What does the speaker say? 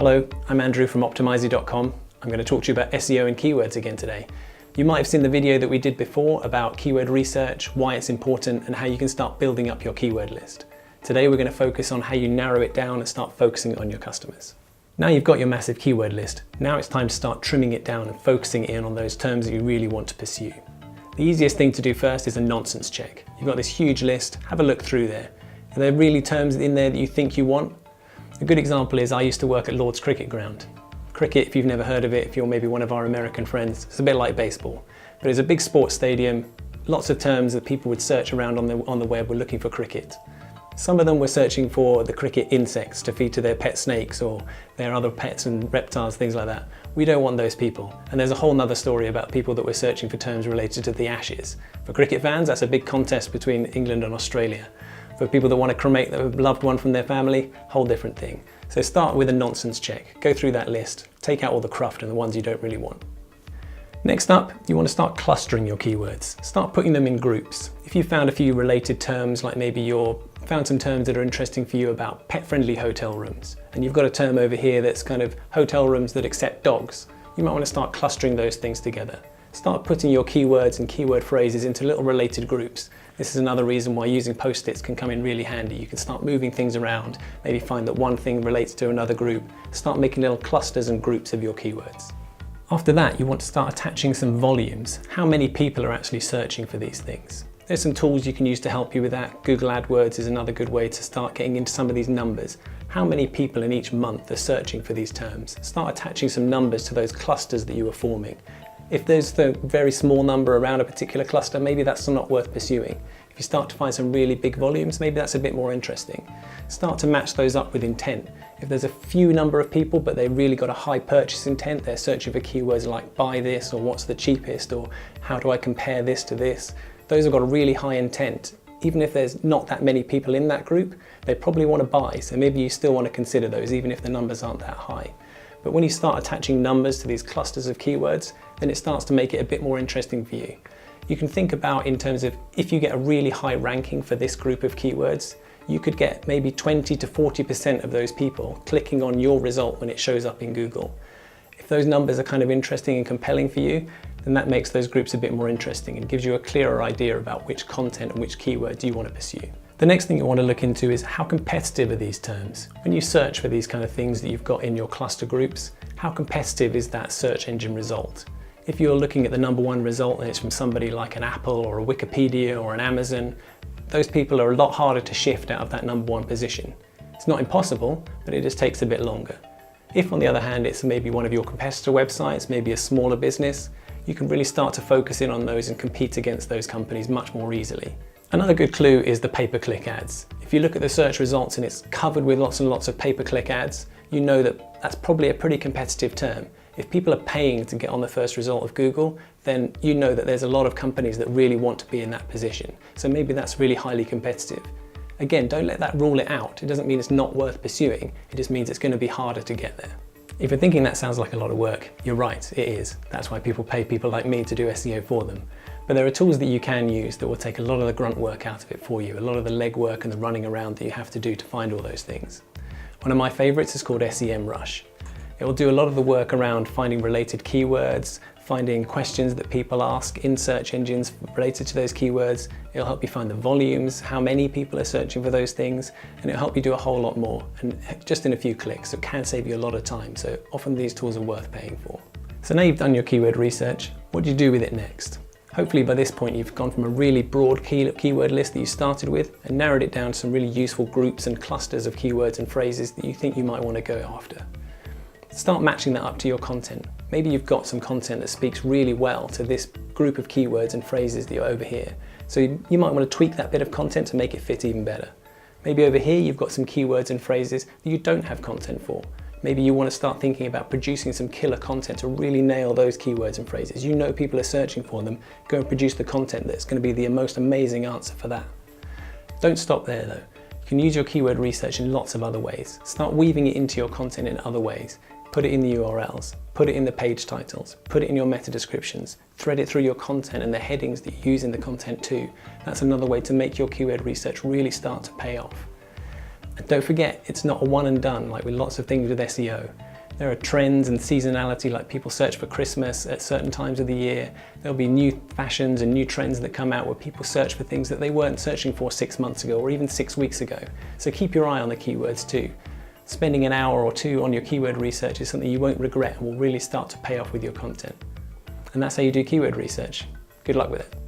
Hello, I'm Andrew from Optimisey.com. I'm going to talk to you about SEO and keywords again today. You might have seen the video that we did before about keyword research, why it's important, and how you can start building up your keyword list. Today we're going to focus on how you narrow it down and start focusing on your customers. Now you've got your massive keyword list, now it's time to start trimming it down and focusing in on those terms that you really want to pursue. The easiest thing to do first is a nonsense check. You've got this huge list, have a look through there. Are there really terms in there that you think you want? A good example is I used to work at Lord's Cricket Ground. Cricket, if you've never heard of it, if you're maybe one of our American friends, it's a bit like baseball. But it's a big sports stadium, lots of terms that people would search around on the web were looking for cricket. Some of them were searching for the cricket insects to feed to their pet snakes or their other pets and reptiles, things like that. We don't want those people. And there's a whole nother story about people that were searching for terms related to the Ashes. For cricket fans, that's a big contest between England and Australia. For people that want to cremate their loved one from their family, whole different thing. So start with a nonsense check. Go through that list, take out all the cruft and the ones you don't really want. Next up, you want to start clustering your keywords. Start putting them in groups. If you found a few related terms, like maybe you found some terms that are interesting for you about pet-friendly hotel rooms, and you've got a term over here that's kind of hotel rooms that accept dogs, you might want to start clustering those things together. Start putting your keywords and keyword phrases into little related groups. This is another reason why using post-its can come in really handy. You can start moving things around, maybe find that one thing relates to another group, start making little clusters and groups of your keywords. After that, you want to start attaching some volumes. How many people are actually searching for these things? There's some tools you can use to help you with that. Google AdWords is another good way to start getting into some of these numbers. How many people in each month are searching for these terms? Start attaching some numbers to those clusters that you are forming. If there's a very small number around a particular cluster, maybe that's not worth pursuing. If you start to find some really big volumes, maybe that's a bit more interesting. Start to match those up with intent. If there's a few number of people, but they've really got a high purchase intent, they're searching for keywords like buy this, or what's the cheapest, or how do I compare this to this, those have got a really high intent. Even if there's not that many people in that group, they probably want to buy, so maybe you still want to consider those, even if the numbers aren't that high. But when you start attaching numbers to these clusters of keywords, then it starts to make it a bit more interesting for you. You can think about in terms of if you get a really high ranking for this group of keywords, you could get maybe 20 to 40% of those people clicking on your result when it shows up in Google. If those numbers are kind of interesting and compelling for you, then that makes those groups a bit more interesting and gives you a clearer idea about which content and which keywords you want to pursue. The next thing you want to look into is how competitive are these terms? When you search for these kind of things that you've got in your cluster groups, how competitive is that search engine result? If you're looking at the #1 result and it's from somebody like an Apple or a Wikipedia or an Amazon, those people are a lot harder to shift out of that #1 position. It's not impossible, but it just takes a bit longer. If on the other hand it's maybe one of your competitor websites, maybe a smaller business, you can really start to focus in on those and compete against those companies much more easily. Another good clue is the pay-per-click ads. If you look at the search results and it's covered with lots and lots of pay-per-click ads, you know that that's probably a pretty competitive term. If people are paying to get on the first result of Google, then you know that there's a lot of companies that really want to be in that position. So maybe that's really highly competitive. Again, don't let that rule it out. It doesn't mean it's not worth pursuing. It just means it's going to be harder to get there. If you're thinking that sounds like a lot of work, you're right, it is. That's why people pay people like me to do SEO for them. But there are tools that you can use that will take a lot of the grunt work out of it for you, a lot of the legwork and the running around that you have to do to find all those things. One of my favorites is called SEMrush. It will do a lot of the work around finding related keywords, finding questions that people ask in search engines related to those keywords. It'll help you find the volumes, how many people are searching for those things, and it'll help you do a whole lot more, and just in a few clicks. It can save you a lot of time, so often these tools are worth paying for. So now you've done your keyword research, what do you do with it next? Hopefully by this point you've gone from a really broad keyword list that you started with and narrowed it down to some really useful groups and clusters of keywords and phrases that you think you might want to go after. Start matching that up to your content. Maybe you've got some content that speaks really well to this group of keywords and phrases that are over here. So you might want to tweak that bit of content to make it fit even better. Maybe over here you've got some keywords and phrases that you don't have content for. Maybe you want to start thinking about producing some killer content to really nail those keywords and phrases. You know people are searching for them. Go and produce the content that's going to be the most amazing answer for that. Don't stop there though. You can use your keyword research in lots of other ways. Start weaving it into your content in other ways. Put it in the URLs, put it in the page titles, put it in your meta descriptions, thread it through your content and the headings that you use in the content too. That's another way to make your keyword research really start to pay off. And don't forget, it's not a one and done like with lots of things with SEO. There are trends and seasonality, like people search for Christmas at certain times of the year. There'll be new fashions and new trends that come out where people search for things that they weren't searching for 6 months ago or even 6 weeks ago. So keep your eye on the keywords too. Spending an hour or two on your keyword research is something you won't regret and will really start to pay off with your content. And that's how you do keyword research. Good luck with it.